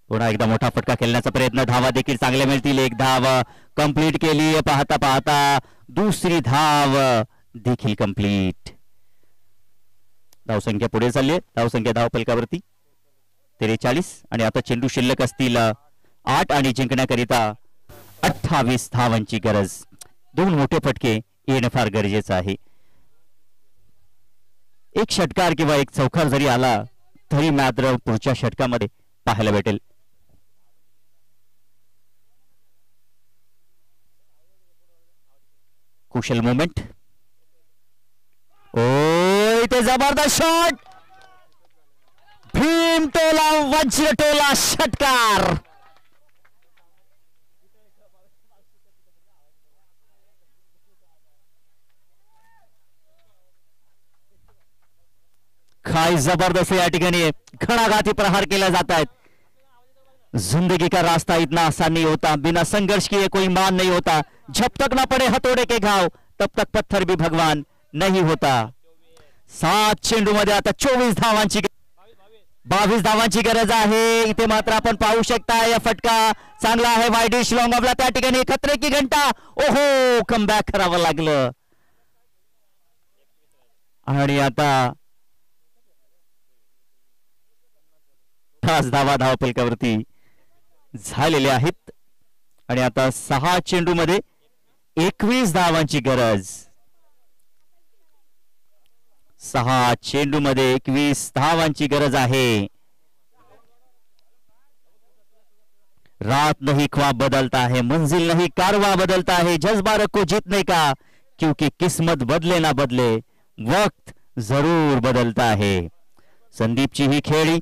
पुन्हा एकदा मोठा फटका खेळण्याचा प्रयत्न, धावा देखील चांगल्या मिळतील. एक धाव कंप्लीट केली, पाहता पाहता दुसरी धाव देखील कंप्लीट. धावसंख्या पुढे चालली आहे. धावसंख्या धावपलकावरती 43 आणि आता चेंडू शिल्लक असतील 8 आणि जिंकण्याकरिता 28 धावांची गरज. 2 मोठे फटके येणं फार गरजेचं आहे. एक षटकार किंवा एक चौकार जरी आला तरी मात्र पुढच्या षटकामध्ये पाहायला भेटेल. कुशल मोमेंट, जबरदस्त शॉट, भीम टोला वज्र टोला षटकार. काय जबरदस्त या ठिकाणी घणाघाती प्रहार केले जात आहेत. जिंदगी का रास्ता इतना आसान नहीं होता, बिना संघर्ष किए कोई मान नहीं होता, जब तक ना पड़े हथौड़े के घाव तब तक पत्थर भी भगवान नहीं होता. 7 चेंडू मध्ये आता 24 धावांची 22 धावांची गरज आहे. इथे मात्र आपण पाहू शकता या फटका चांगला आहे, वाईडिश लॉंग ऑफला त्या ठिकाणी खतरे की घंटा. ओहो, कमबॅक करावं लागलं आणि आता 5 धावा धावफलकावरती झालेले आहेत आणि आता 6 चेंडू मध्ये 21 धावांची गरज. 6 चेंडू मध्ये 21 धावांची गरज आहे. रात नहीं ख्वाब बदलता है, मंजिल नहीं कारवा बदलता है, जज्बा रखो जीतने का, क्योंकि किस्मत बदले ना बदले वक्त जरूर बदलता है. संदीपची ही खेळी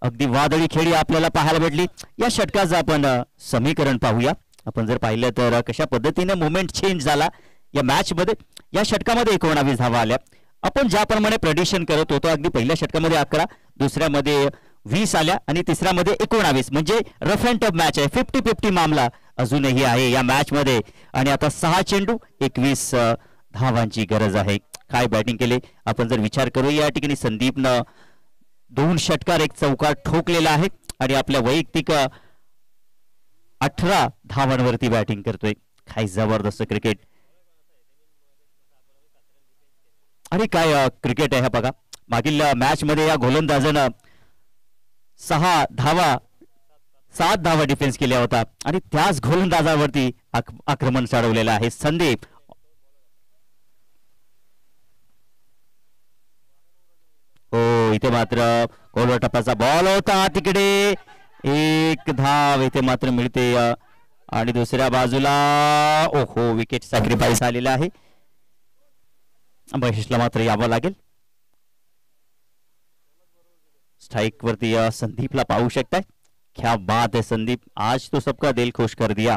अगदी वादळी खेळी आपल्याला पाहायला भेटली. या षटकाचं आपण समीकरण पाहूया. आपण जर पाहिलं तर कशा पद्धतीने मोमेंट चेंज झाला या मॅच मध्ये. या षटकामध्ये 19 धावा आल्या. आपण ज्याप्रमाणे प्रेडिक्शन करत होतो अगदी पहिल्या षटकामध्ये 11, दुसऱ्यामध्ये 20 आल्या आणि तिसऱ्यामध्ये 19, म्हणजे रफ अँड टफ मॅच आहे. 50-50 मामला अजूनही आहे या मॅच मध्ये आणि आता 6 चेंडू 21 धावांची गरज आहे. काय बॅटिंग केले आपण जर विचार करूया. या ठिकाणी संदीपनं 2 षटकार 1 चौकार ठोकलेला आहे आणि आपल्या वैयक्तिक 18 धावांवरती बॅटिंग करतोय. काय जबरदस्त क्रिकेट आणि काय क्रिकेट आहे बघा. मागील मॅच मध्ये या गोलंदाजानं 7 धावा डिफेन्स केल्या होता आणि त्याच गोलंदाजावरती आक्रमण चढवलेलं आहे संदीप. हो, इथे मात्र कोलवर टप्प्याचा बॉल होता, तिकडे 1 धाव इथे मात्र मिळते आणि दुसऱ्या बाजूला ओहो विकेट सॅक्रिफाईस आलेला आहे. महेशला मात्र यावं लागेल. स्ट्राइक वरती संदीपला पाहू शकताय. क्या बात है संदीप, आज तो सबका दिल खुश कर दिया.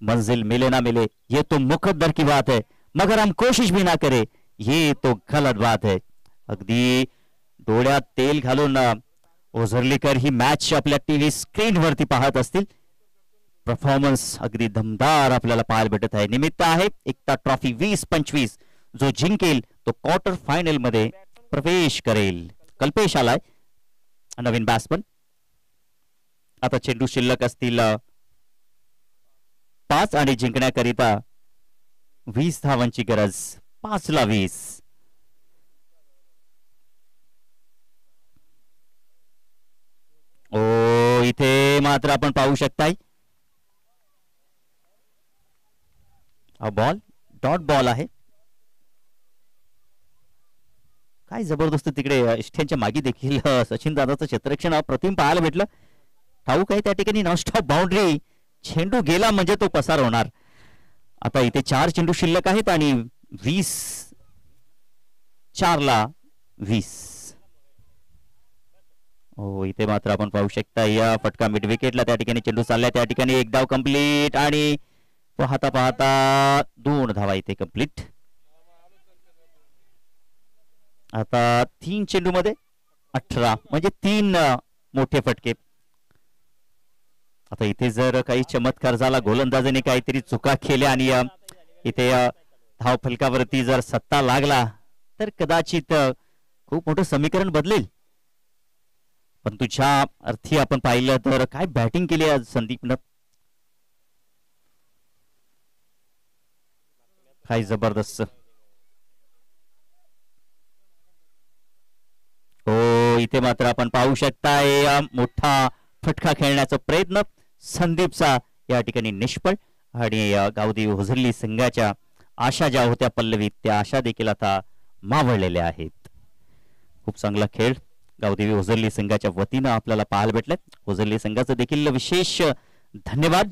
मंजिल मिले ना मिले ये तो मुकद्दर की बात है, मगर हम कोशिश भी ना करे ये तो गलत बात है. अगदी डोळ्यात तेल घालून ओझरलीकर ही मॅच आपल्या टीव्ही स्क्रीन वरती पाहत असतील. परफॉर्मन्स अगदी दमदार आपल्याला पाहायला भेटत आहे. निमित्त आहे एकता ट्रॉफी 20-25. जो जिंकेल तो क्वार्टर फायनल मध्ये प्रवेश करेल. कल्पेश आलाय नवीन बॅट्समन. आता चेंडू शिल्लक असतील 5 आणि जिंकण्याकरिता 20 धावांची गरज. 5ला 20. ओ इथे मात्र आपण पाहू शकताय बॉल डॉट बॉल आहे. काय जबरदस्त तिकडे इष्ठ्यांच्या मागे देखील सचिन दादाचं क्षेत्ररक्षण अप्रतिम पाहायला भेटलं. ठाऊक आहे त्या ठिकाणी नॉनस्टॉप बाउंड्री. चेंडू गेला म्हणजे तो पसार होणार. आता इथे 4 चेंडू शिल्लक आहेत आणि 4ला 20. हो इथे मात्र आपण पाहू शकता या फटका मिड विकेटला त्या ठिकाणी चेंडू चाललाय. त्या ठिकाणी 1 धाव कंप्लीट आणि पाहता पाहता 2 धावा इथे कंप्लीट. आता 3 चेंडू मध्ये 18 म्हणजे 3 मोठे फटके. आता इथे जर काही चमत्कार झाला, गोलंदाजाने काहीतरी चुका केल्या आणि इथे धाव फलकावरती जर सत्ता लागला तर कदाचित खूप मोठं समीकरण बदलेल. पण तुझ्या अर्थी आपण पाहिलं तर काय बॅटिंग केली आज संदीपनं. काय जबरदस्त. हो इथे मात्र आपण पाहू शकताय मोठा फटका खेळण्याचा प्रयत्न संदीपचा या ठिकाणी निष्फळ आणि गावदेवी होजरली संघाच्या आशा ज्या होत्या पल्लवीत त्या आशा देखील आता मावळलेल्या आहेत. खूप चांगला खेळ गावदेवी होजरली संघाच्या वतीनं आपल्याला पाहायला भेटलाय. होजरली संघाचं देखील विशेष धन्यवाद.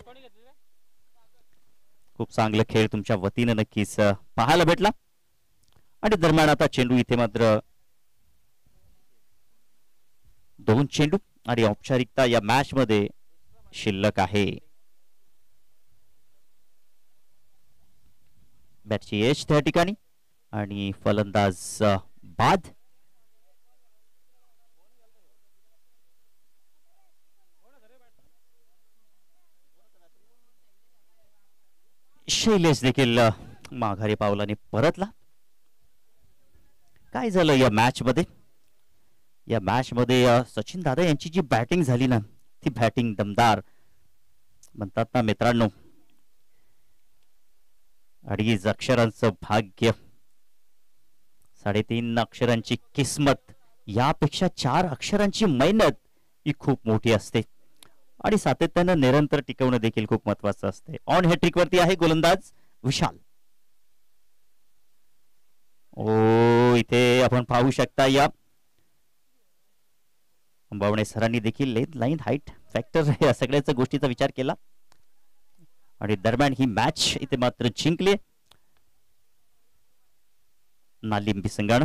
खूप चांगला खेळ तुमच्या वतीनं नक्कीच पाहायला भेटला. आणि दरम्यान आता चेंडू इथे मात्र 2 चेंडू आणि औपचारिकता या मॅच मध्ये शिल्लक आहे. बॅटची एज त्या ठिकाणी आणि फलंदाज बाद. शैलेश देखील माघारी पावलाने परतला. काय झालं या मॅच मध्ये? या मॅच मध्ये सचिन दादा यांची जी बॅटिंग झाली ना, ती बॅटिंग दमदार म्हणतात ना मित्रांनो. 2.5 अक्षरांचं भाग्य, 3.5 अक्षरांची किस्मत, यापेक्षा 4 अक्षरांची मेहनत ही खूप मोठी असते आणि सातत्यानं निरंतर टिकवणं देखील खूप महत्वाचं असते. ऑन हॅट्रिक वरती आहे गोलंदाज विशाल. ओ इथे आपण पाहू शकता या अंबावणे सरांनी देखील लेंथ लाईन हाईट फॅक्टर या सगळ्याच गोष्टीचा विचार केला आणि दरम्यान ही मॅच इथे मात्र जिंकली नालिंबी संघानं.